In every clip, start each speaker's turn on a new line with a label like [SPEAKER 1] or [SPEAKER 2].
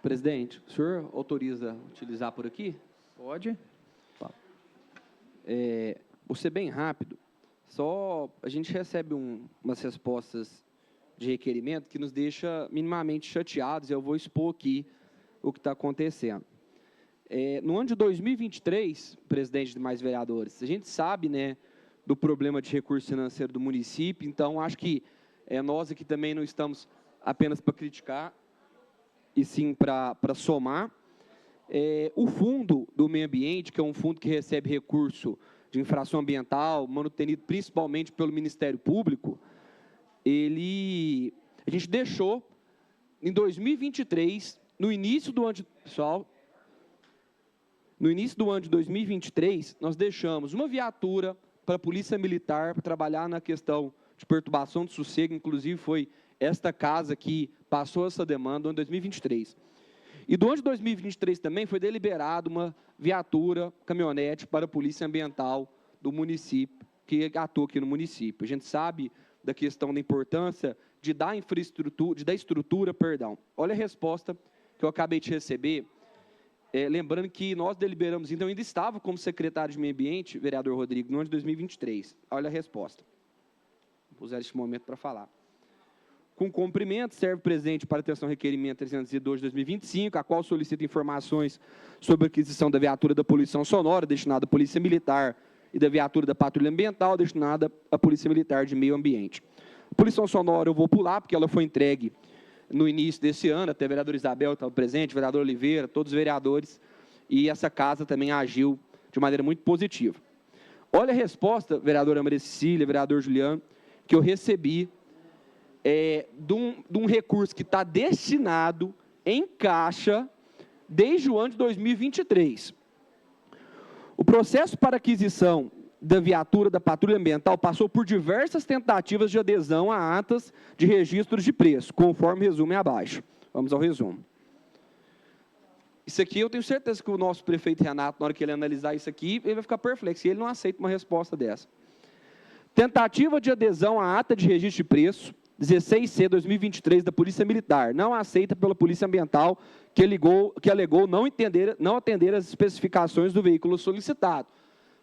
[SPEAKER 1] Presidente, o senhor autoriza utilizar por aqui?
[SPEAKER 2] Pode.
[SPEAKER 1] Vou ser bem rápido. Só a gente recebe umas respostas de requerimento que nos deixa minimamente chateados, e eu vou expor aqui o que está acontecendo. No ano de 2023, presidente e demais vereadores, a gente sabe, né, do problema de recurso financeiro do município, então acho que nós aqui também não estamos apenas para criticar, e sim para somar. O fundo do meio ambiente, que é um fundo que recebe recurso de infração ambiental, manutenido principalmente pelo Ministério Público, a gente deixou, em 2023, no início do ano de 2023, nós deixamos uma viatura para a Polícia Militar para trabalhar na questão de perturbação do sossego, inclusive foi esta casa que passou essa demanda no ano de 2023. E do ano de 2023 também foi deliberado uma viatura, caminhonete para a Polícia Ambiental do município, que atua aqui no município. A gente sabe da questão da importância de dar estrutura. Olha a resposta que eu acabei de receber, lembrando que nós deliberamos, então, ainda estava como secretário de Meio Ambiente, vereador Rodrigo, no ano de 2023. Olha a resposta. Vou usar este momento para falar. Com cumprimento, serve presente para atenção requerimento 302 de 2025, a qual solicita informações sobre a aquisição da viatura da poluição sonora destinada à Polícia Militar e da viatura da Patrulha Ambiental destinada à Polícia Militar de Meio Ambiente. A poluição sonora eu vou pular, porque ela foi entregue no início desse ano, até a vereadora Isabel estava presente, o vereador Oliveira, todos os vereadores, e essa casa também agiu de maneira muito positiva. Olha a resposta, vereadora Maria Cecília, vereador Juliano, que eu recebi de um recurso que está destinado em caixa desde o ano de 2023. O processo para aquisição da viatura da Patrulha Ambiental passou por diversas tentativas de adesão a atas de registros de preço, conforme resumo abaixo. Vamos ao resumo. Isso aqui eu tenho certeza que o nosso prefeito Renato, na hora que ele analisar isso aqui, ele vai ficar perplexo, e ele não aceita uma resposta dessa. Tentativa de adesão à ata de registro de preço, 16C 2023 da Polícia Militar, não aceita pela Polícia Ambiental, que alegou não atender as especificações do veículo solicitado.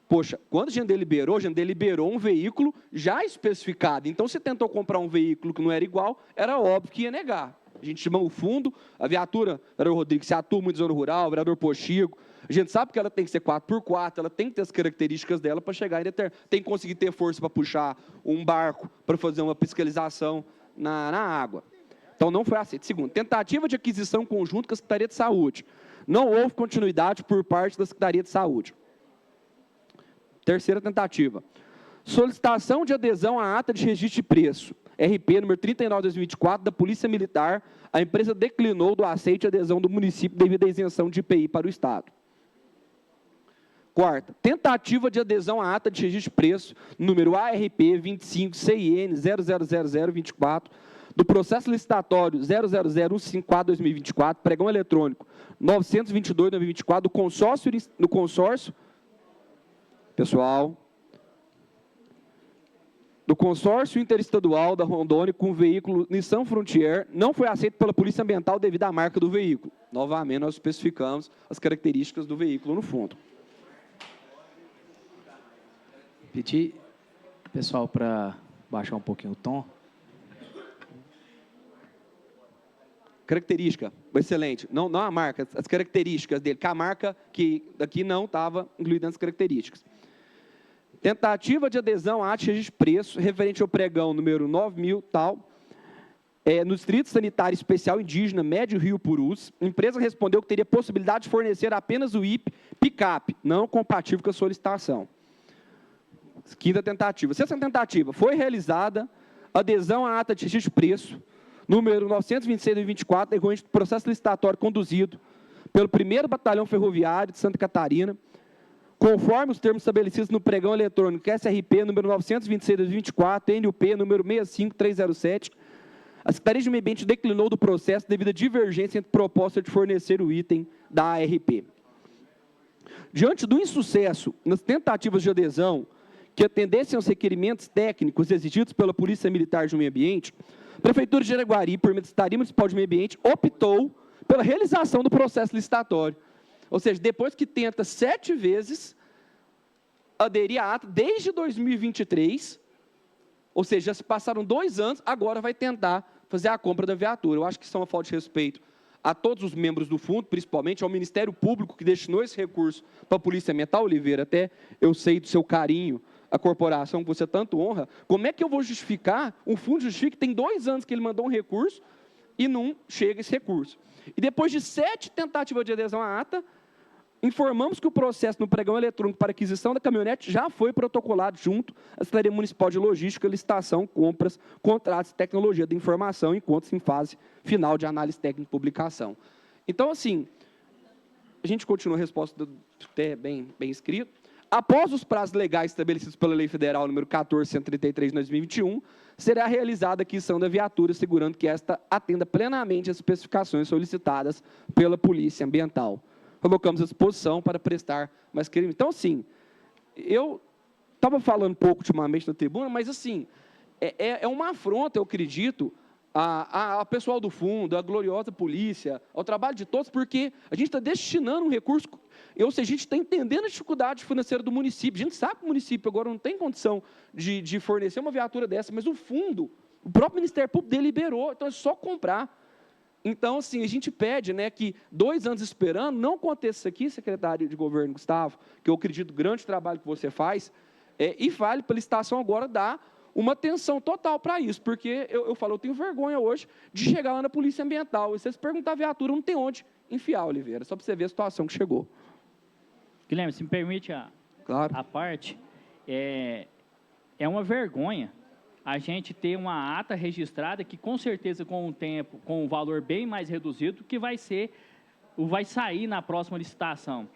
[SPEAKER 1] Poxa, quando a gente deliberou um veículo já especificado. Então, se tentou comprar um veículo que não era igual, era óbvio que ia negar. A gente chama o fundo, a viatura, o vereador Rodrigues, se atua muito em zona rural, o vereador Pochigo, a gente sabe que ela tem que ser 4x4, ela tem que ter as características dela para chegar e tem que conseguir ter força para puxar um barco, para fazer uma fiscalização na água. Então, não foi aceito. Segundo, tentativa de aquisição conjunto com a Secretaria de Saúde. Não houve continuidade por parte da Secretaria de Saúde. Terceira tentativa. Solicitação de adesão à ata de registro de preço, RP número 39/2024, da Polícia Militar. A empresa declinou do aceite e adesão do município devido à isenção de IPI para o Estado. Quarta, tentativa de adesão à ata de registro de preço, número ARP 25-CIN 000024, do processo licitatório 000154-2024, pregão eletrônico 922-2024, do consórcio, pessoal, do consórcio interestadual da Rondônia com o veículo Nissan Frontier, não foi aceito pela Polícia Ambiental devido à marca do veículo. Novamente, nós especificamos as características do veículo no fundo.
[SPEAKER 2] Pedir, pessoal, para baixar um pouquinho o tom.
[SPEAKER 1] Característica, excelente. Não a marca, as características dele, que a marca que aqui não estava incluída nas características. Tentativa de adesão à ata de registro de preço, referente ao pregão número 9.000, tal, no Distrito Sanitário Especial Indígena Médio Rio Purus, a empresa respondeu que teria possibilidade de fornecer apenas o IP picape, não compatível com a solicitação. Quinta tentativa. Sexta tentativa. Foi realizada adesão à ata de registro de preço, número 926/24, decorrente do processo licitatório conduzido pelo 1º Batalhão Ferroviário de Santa Catarina, conforme os termos estabelecidos no pregão eletrônico SRP número 926/24, NUP número 65307, a Secretaria de Meio Ambiente declinou do processo devido à divergência entre proposta de fornecer o item da ARP. Diante do insucesso nas tentativas de adesão que atendessem aos requerimentos técnicos exigidos pela Polícia Militar de Meio Ambiente, a Prefeitura de Araguari, por meio da Secretaria Municipal de Meio Ambiente, optou pela realização do processo licitatório. Ou seja, depois que tenta 7 vezes aderir à ata, desde 2023, ou seja, já se passaram 2 anos, agora vai tentar fazer a compra da viatura. Eu acho que isso é uma falta de respeito a todos os membros do fundo, principalmente ao Ministério Público, que destinou esse recurso para a Polícia Ambiental. Oliveira, até eu sei do seu carinho, a corporação que você tanto honra. Como é que eu vou justificar, um fundo justifica que tem 2 anos que ele mandou um recurso e não chega esse recurso? E depois de 7 tentativas de adesão à ata, informamos que o processo no pregão eletrônico para aquisição da caminhonete já foi protocolado junto à Secretaria Municipal de Logística, Licitação, Compras, Contratos e Tecnologia da Informação, enquanto em fase final de análise técnica e publicação. Então, assim, a gente continua a resposta até bem escrito. Após os prazos legais estabelecidos pela Lei Federal número 14.133 de 2021, será realizada a aquisição da viatura, assegurando que esta atenda plenamente às especificações solicitadas pela Polícia Ambiental. Colocamos à disposição para prestar mais crime. Então, assim, eu estava falando pouco ultimamente na tribuna, mas, assim, é uma afronta, eu acredito, ao pessoal do fundo, à gloriosa polícia, ao trabalho de todos, porque a gente está destinando um recurso, ou seja, a gente está entendendo a dificuldade financeira do município. A gente sabe que o município agora não tem condição de fornecer uma viatura dessa, mas o fundo, o próprio Ministério Público deliberou, então é só comprar. Então, assim, a gente pede, né, que 2 anos esperando, não aconteça isso aqui, secretário de governo Gustavo, que eu acredito o grande trabalho que você faz, e vale para a licitação agora dar uma atenção total para isso, porque eu falo, eu tenho vergonha hoje de chegar lá na Polícia Ambiental, e se você perguntar a viatura, não tem onde enfiar, Oliveira, só para você ver a situação que chegou.
[SPEAKER 3] Guilherme, se me permite
[SPEAKER 1] Claro.
[SPEAKER 3] a parte, é uma vergonha a gente ter uma ata registrada que, com certeza, com o tempo, com um valor bem mais reduzido, que vai sair na próxima licitação.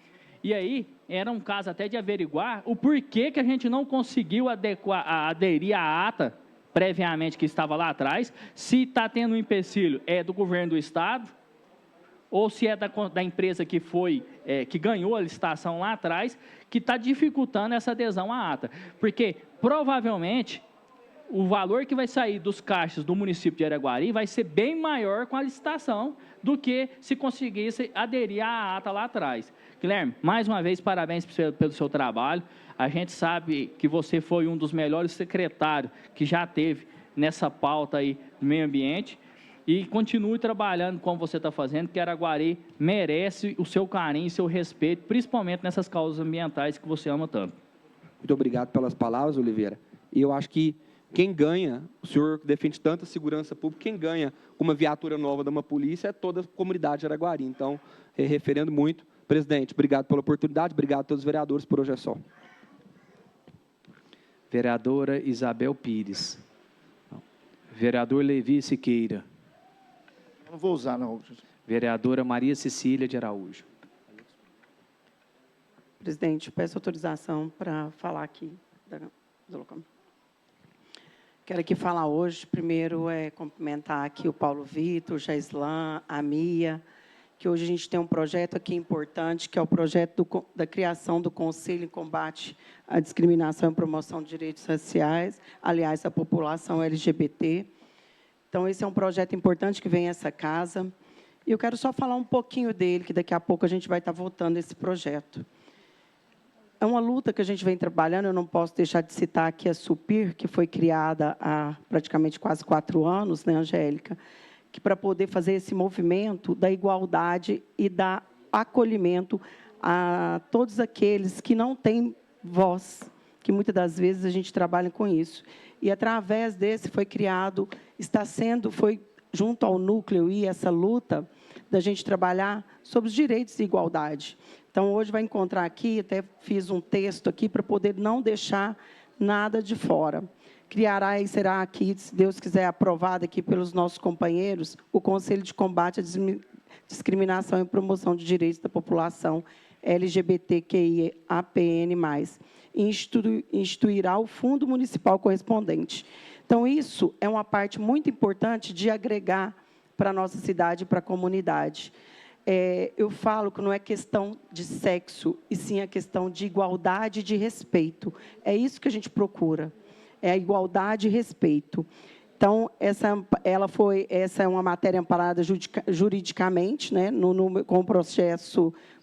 [SPEAKER 3] E aí, era um caso até de averiguar o porquê que a gente não conseguiu aderir à ata previamente que estava lá atrás, se está tendo um empecilho, é do governo do Estado, ou se é da empresa que ganhou a licitação lá atrás, que está dificultando essa adesão à ata. Porque, provavelmente, o valor que vai sair dos caixas do município de Araguari vai ser bem maior com a licitação do que se conseguisse aderir à ata lá atrás. Guilherme, mais uma vez, parabéns pelo seu trabalho. A gente sabe que você foi um dos melhores secretários que já teve nessa pauta aí do meio ambiente. E continue trabalhando como você está fazendo, que Araguari merece o seu carinho e seu respeito, principalmente nessas causas ambientais que você ama tanto.
[SPEAKER 1] Muito obrigado pelas palavras, Oliveira. E eu acho que quem ganha, o senhor que defende tanta segurança pública, quem ganha uma viatura nova de uma polícia é toda a comunidade de Araguari. Então, referendo muito. Presidente, obrigado pela oportunidade, obrigado a todos os vereadores, por hoje é só.
[SPEAKER 2] Vereadora Isabel Pires. Vereador Levi Siqueira.
[SPEAKER 4] Não vou usar, não.
[SPEAKER 2] Vereadora Maria Cecília de Araújo.
[SPEAKER 5] Presidente, peço autorização para falar aqui do local. Quero aqui falar hoje, primeiro, cumprimentar aqui o Paulo Vitor, o Jaislan, a Mia, que hoje a gente tem um projeto aqui importante, que é o projeto da criação do Conselho em Combate à Discriminação e Promoção de Direitos Raciais, aliás, a população LGBT. Então, esse é um projeto importante que vem a essa casa. E eu quero só falar um pouquinho dele, que daqui a pouco a gente vai estar votando esse projeto. É uma luta que a gente vem trabalhando, eu não posso deixar de citar aqui a Supir, que foi criada há praticamente quase 4 anos, né, Angélica? Que para poder fazer esse movimento da igualdade e da acolhimento a todos aqueles que não têm voz, que muitas das vezes a gente trabalha com isso. E através desse foi criado, foi junto ao núcleo e essa luta da gente trabalhar sobre os direitos e igualdade. Então, hoje vai encontrar aqui, até fiz um texto aqui para poder não deixar nada de fora. Criará e será aqui, se Deus quiser, aprovado aqui pelos nossos companheiros, o Conselho de Combate à Discriminação e Promoção de Direitos da População LGBTQIAPN+, e instituirá o Fundo Municipal correspondente. Então, isso é uma parte muito importante de agregar para a nossa cidade e para a comunidade. Eu falo que não é questão de sexo, e sim a questão de igualdade e de respeito. É isso que a gente procura, é a igualdade e respeito. Então, essa é uma matéria amparada juridicamente, né, com o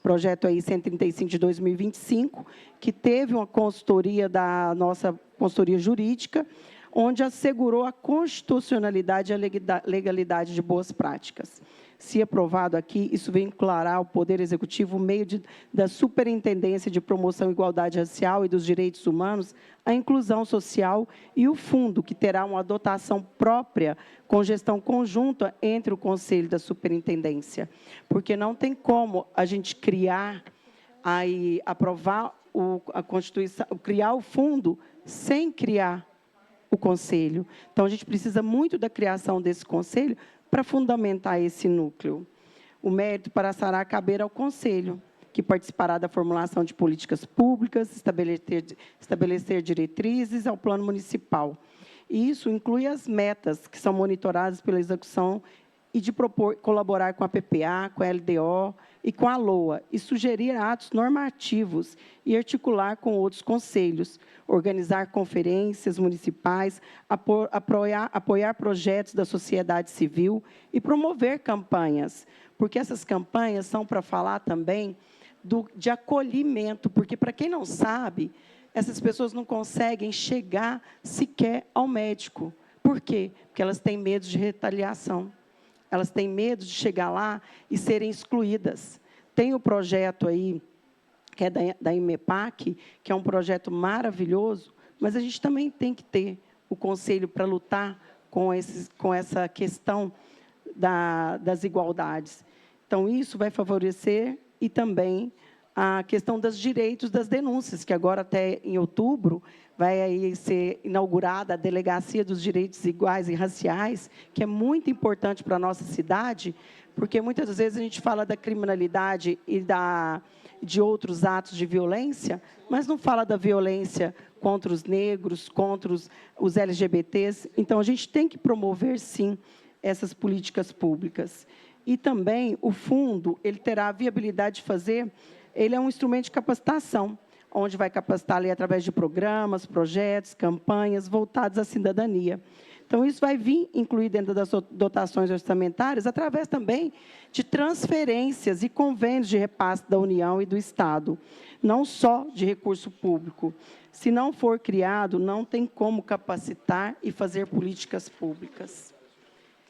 [SPEAKER 5] projeto aí 135 de 2025, que teve uma consultoria da nossa consultoria jurídica, onde assegurou a constitucionalidade e a legalidade de boas práticas. Se aprovado aqui, isso vinculará ao Poder Executivo o meio da Superintendência de Promoção à Igualdade Racial e dos Direitos Humanos, a inclusão social e o fundo, que terá uma dotação própria com gestão conjunta entre o Conselho da Superintendência. Porque não tem como a gente aprovar a Constituição, criar o fundo sem criar o Conselho. Então, a gente precisa muito da criação desse Conselho para fundamentar esse núcleo. O mérito passará caber ao Conselho, que participará da formulação de políticas públicas, estabelecer diretrizes ao plano municipal. E isso inclui as metas que são monitoradas pela execução e de colaborar com a PPA, com a LDO e com a LOA, e sugerir atos normativos e articular com outros conselhos, organizar conferências municipais, apoiar projetos da sociedade civil e promover campanhas, porque essas campanhas são para falar também de acolhimento, porque, para quem não sabe, essas pessoas não conseguem chegar sequer ao médico. Por quê? Porque elas têm medo de retaliação. Elas têm medo de chegar lá e serem excluídas. Tem o projeto aí, que é da IMEPAC, que é um projeto maravilhoso, mas a gente também tem que ter o conselho para lutar com essa questão das igualdades. Então, isso vai favorecer e também a questão dos direitos das denúncias, que agora, até em outubro, vai aí ser inaugurada a Delegacia dos Direitos Iguais e Raciais, que é muito importante para a nossa cidade, porque muitas vezes a gente fala da criminalidade e de outros atos de violência, mas não fala da violência contra os negros, contra os LGBTs. Então, a gente tem que promover, sim, essas políticas públicas. E também o fundo, ele terá a viabilidade de fazer, ele é um instrumento de capacitação, onde vai capacitar ali através de programas, projetos, campanhas voltados à cidadania. Então, isso vai vir incluir dentro das dotações orçamentárias, através também de transferências e convênios de repasse da União e do Estado, não só de recurso público. Se não for criado, não tem como capacitar e fazer políticas públicas.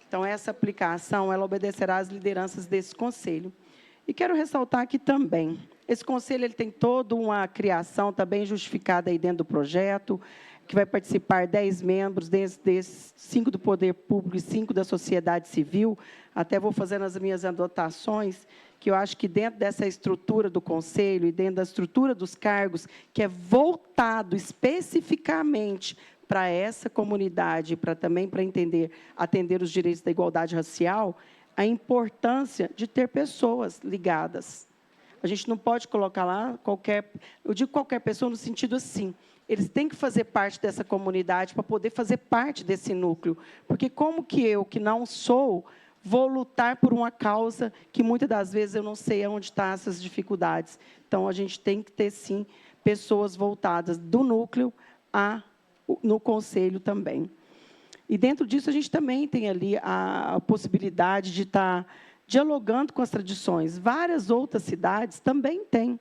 [SPEAKER 5] Então, essa aplicação, ela obedecerá às lideranças desse conselho. E quero ressaltar aqui também, esse conselho ele tem toda uma criação também justificada aí dentro do projeto, que vai participar 10 membros, desses 5 do poder público e 5 da sociedade civil. Até vou fazendo as minhas anotações, que eu acho que dentro dessa estrutura do conselho e dentro da estrutura dos cargos, que é voltado especificamente para essa comunidade, também para atender os direitos da igualdade racial, a importância de ter pessoas ligadas. A gente não pode colocar lá eu digo qualquer pessoa no sentido assim, eles têm que fazer parte dessa comunidade para poder fazer parte desse núcleo. Porque como que eu, que não sou, vou lutar por uma causa que muitas das vezes eu não sei onde estão essas dificuldades. Então, a gente tem que ter, sim, pessoas voltadas do núcleo no conselho também. E, dentro disso, a gente também tem ali a possibilidade de estar dialogando com as tradições. Várias outras cidades também têm.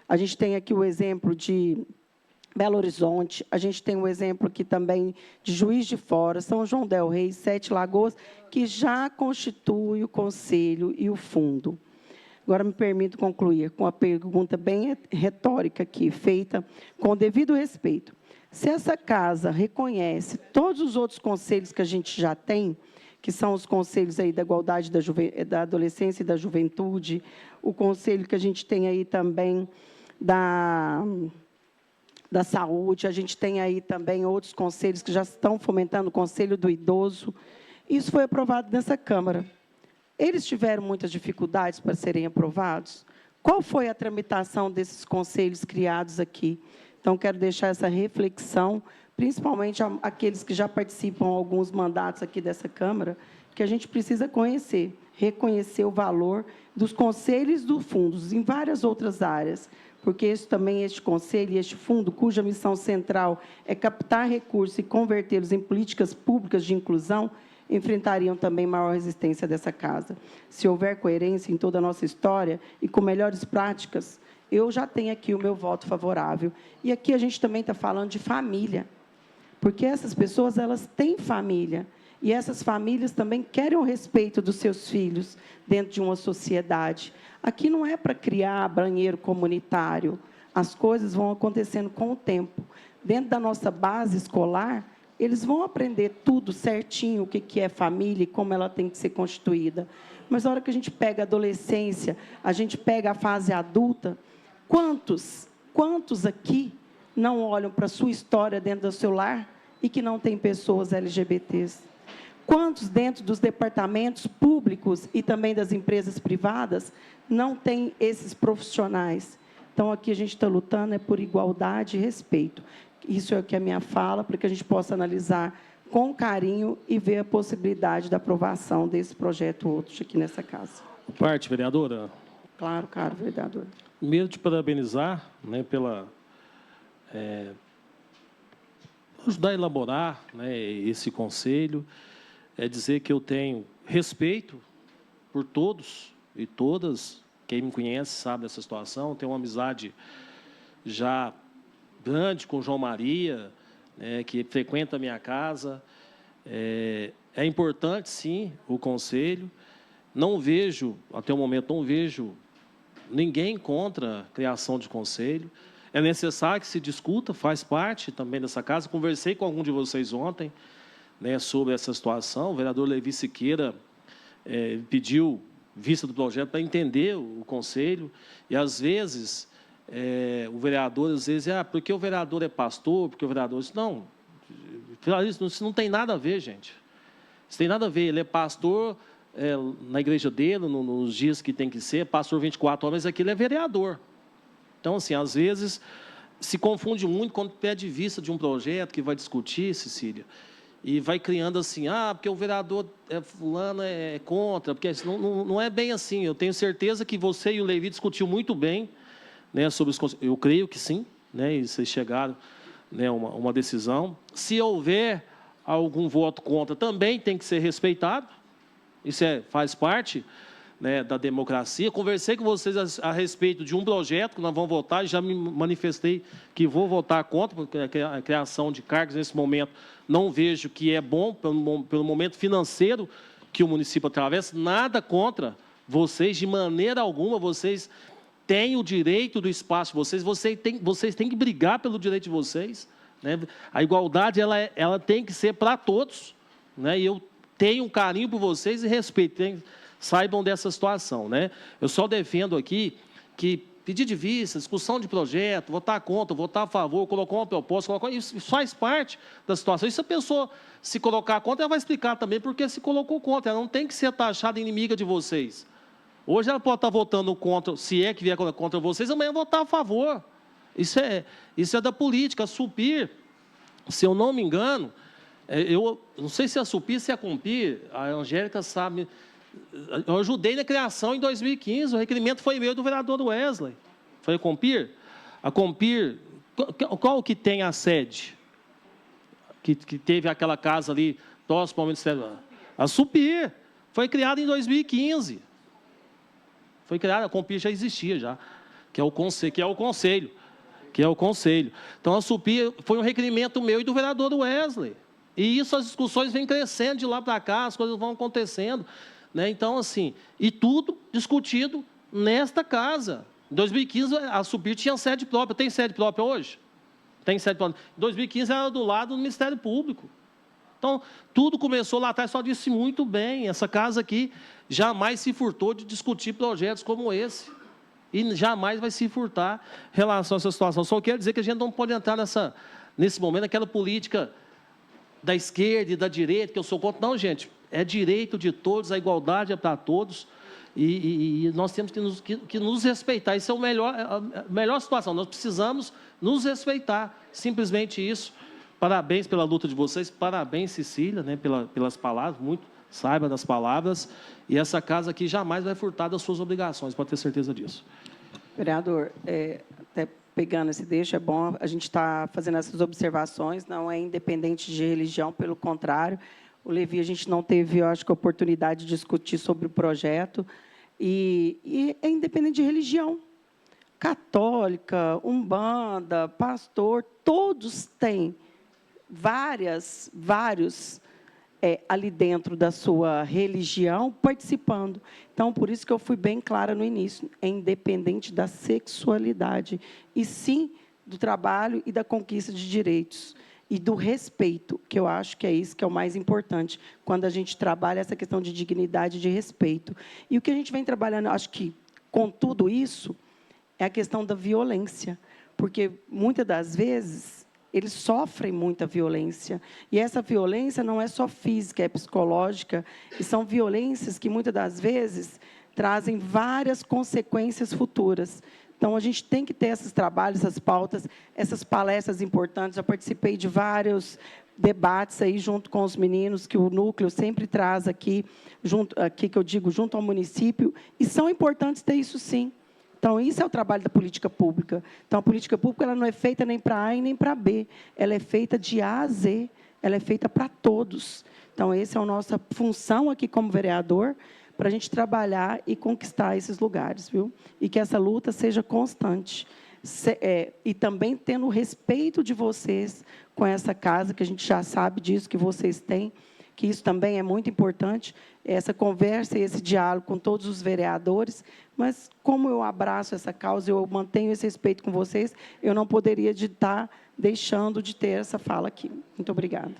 [SPEAKER 5] A gente tem aqui o exemplo de Belo Horizonte, a gente tem o exemplo aqui também de Juiz de Fora, São João del Rei, Sete Lagoas, que já constitui o conselho e o fundo. Agora, me permito concluir com uma pergunta bem retórica aqui, feita com o devido respeito. Se essa casa reconhece todos os outros conselhos que a gente já tem, que são os conselhos aí da igualdade da adolescência e da juventude, o conselho que a gente tem aí também da saúde, a gente tem aí também outros conselhos que já estão fomentando o Conselho do Idoso. Isso foi aprovado nessa Câmara. Eles tiveram muitas dificuldades para serem aprovados? Qual foi a tramitação desses conselhos criados aqui? Então, quero deixar essa reflexão, principalmente aqueles que já participam de alguns mandatos aqui dessa Câmara, que a gente precisa conhecer, reconhecer o valor dos conselhos dos fundos em várias outras áreas, porque este conselho e este fundo, cuja missão central é captar recursos e convertê-los em políticas públicas de inclusão, enfrentariam também maior resistência dessa casa. Se houver coerência em toda a nossa história e com melhores práticas, eu já tenho aqui o meu voto favorável. E aqui a gente também está falando de família, porque essas pessoas, elas têm família, e essas famílias também querem o respeito dos seus filhos dentro de uma sociedade. Aqui não é para criar banheiro comunitário, as coisas vão acontecendo com o tempo. Dentro da nossa base escolar, eles vão aprender tudo certinho, o que é família e como ela tem que ser constituída. Mas na hora que a gente pega a adolescência, a gente pega a fase adulta, quantos aqui não olham para a sua história dentro do seu lar e que não tem pessoas LGBTs? Quantos dentro dos departamentos públicos e também das empresas privadas não tem esses profissionais? Então, aqui a gente está lutando por igualdade e respeito. Isso é o que é a minha fala, para que a gente possa analisar com carinho e ver a possibilidade da aprovação desse projeto ou outro aqui nessa casa.
[SPEAKER 6] Parte, vereadora.
[SPEAKER 5] Claro, caro vereador.
[SPEAKER 6] Primeiro, te parabenizar, né, pela ajudar a elaborar, né, esse conselho. É dizer que eu tenho respeito por todos e todas. Quem me conhece sabe dessa situação. Tenho uma amizade já grande com o João Maria, né, que frequenta a minha casa. É importante, sim, o conselho. Não vejo, até o momento, não vejo ninguém contra a criação de conselho. É necessário que se discuta, faz parte também dessa casa. Conversei com algum de vocês ontem, né, sobre essa situação. O vereador Levi Siqueira pediu vista do projeto para entender o conselho. E, às vezes, o vereador, porque o vereador é pastor, porque o vereador... Não, isso não tem nada a ver, gente. Isso tem nada a ver. Ele é pastor na igreja dele, nos dias que tem que ser, pastor 24 horas, mas aqui ele é vereador. Então, assim, às vezes, se confunde muito quando pede vista de um projeto que vai discutir, Cecília, e vai criando assim, porque o vereador fulano é contra, porque não é bem assim. Eu tenho certeza que você e o Levi discutiu muito bem, né, sobre os... Eu creio que sim, né, e vocês chegaram, né, a uma decisão. Se houver algum voto contra, também tem que ser respeitado. Isso faz parte, né, da democracia. Conversei com vocês a respeito de um projeto que nós vamos votar, e já me manifestei que vou votar contra, porque a criação de cargos nesse momento não vejo que é bom pelo momento financeiro que o município atravessa. Nada contra vocês, de maneira alguma. Vocês têm o direito do espaço de vocês têm que brigar pelo direito de vocês, né? A igualdade ela tem que ser para todos, né? E eu tenho um carinho por vocês e respeito. Saibam dessa situação, né? Eu só defendo aqui que pedir de vista, discussão de projeto, votar contra, votar a favor, colocar uma proposta, isso faz parte da situação. E se a pessoa se colocar contra, ela vai explicar também porque se colocou contra. Ela não tem que ser taxada inimiga de vocês. Hoje ela pode estar votando contra, se é que vier contra vocês, amanhã votar a favor. Isso é da política. A Supir, se eu não me engano, eu não sei se a Supir, se a Compir, a Angélica sabe... Eu ajudei na criação em 2015, o requerimento foi meu do vereador Wesley. Foi a Compir? A Compir, qual que tem a sede? Que teve aquela casa ali, próximo ao Ministério? A Supir, foi criada em 2015. Foi criada, a Compir já existia, já, que é o conselho. Então, a Supir foi um requerimento meu e do vereador Wesley. E isso, as discussões vêm crescendo de lá para cá, as coisas vão acontecendo. Né? Então, assim, e tudo discutido nesta casa. Em 2015, a Supir tinha sede própria. Tem sede própria hoje? Tem sede própria. Em 2015, era do lado do Ministério Público. Então, tudo começou lá atrás, só disse muito bem. Essa casa aqui jamais se furtou de discutir projetos como esse. E jamais vai se furtar em relação a essa situação. Só quero dizer que a gente não pode entrar nesse momento, naquela política da esquerda e da direita, que eu sou contra. Não, gente. É direito de todos, a igualdade é para todos, e nós temos que nos respeitar. Isso é a melhor situação, nós precisamos nos respeitar, simplesmente isso. Parabéns pela luta de vocês, parabéns, Cecília, né, pelas palavras, muito saiba das palavras, e essa casa aqui jamais vai furtar das suas obrigações, pode ter certeza disso.
[SPEAKER 5] Vereador, até pegando esse deixo, é bom a gente estar fazendo essas observações, não é independente de religião, pelo contrário. O Levi, a gente não teve, eu acho que, a oportunidade de discutir sobre o projeto, e é independente de religião. Católica, umbanda, pastor, todos têm vários ali dentro da sua religião participando. Então, por isso que eu fui bem clara no início, é independente da sexualidade, e sim do trabalho e da conquista de direitos, e do respeito, que eu acho que é isso que é o mais importante, quando a gente trabalha essa questão de dignidade e de respeito. E o que a gente vem trabalhando, acho que, com tudo isso, é a questão da violência, porque, muitas das vezes, eles sofrem muita violência. E essa violência não é só física, é psicológica, e são violências que, muitas das vezes, trazem várias consequências futuras. Então, a gente tem que ter esses trabalhos, essas pautas, essas palestras importantes. Eu participei de vários debates aí junto com os meninos, que o núcleo sempre traz aqui, que eu digo, junto ao município, e são importantes ter isso, sim. Então, isso é o trabalho da política pública. Então, a política pública ela não é feita nem para A e nem para B. Ela é feita de A a Z. Ela é feita para todos. Então, essa é a nossa função aqui como vereador, para a gente trabalhar e conquistar esses lugares, viu? E que essa luta seja constante. E também tendo o respeito de vocês com essa casa, que a gente já sabe disso, que vocês têm, que isso também é muito importante, essa conversa e esse diálogo com todos os vereadores, mas como eu abraço essa causa, eu mantenho esse respeito com vocês, eu não poderia estar deixando de ter essa fala aqui. Muito obrigada.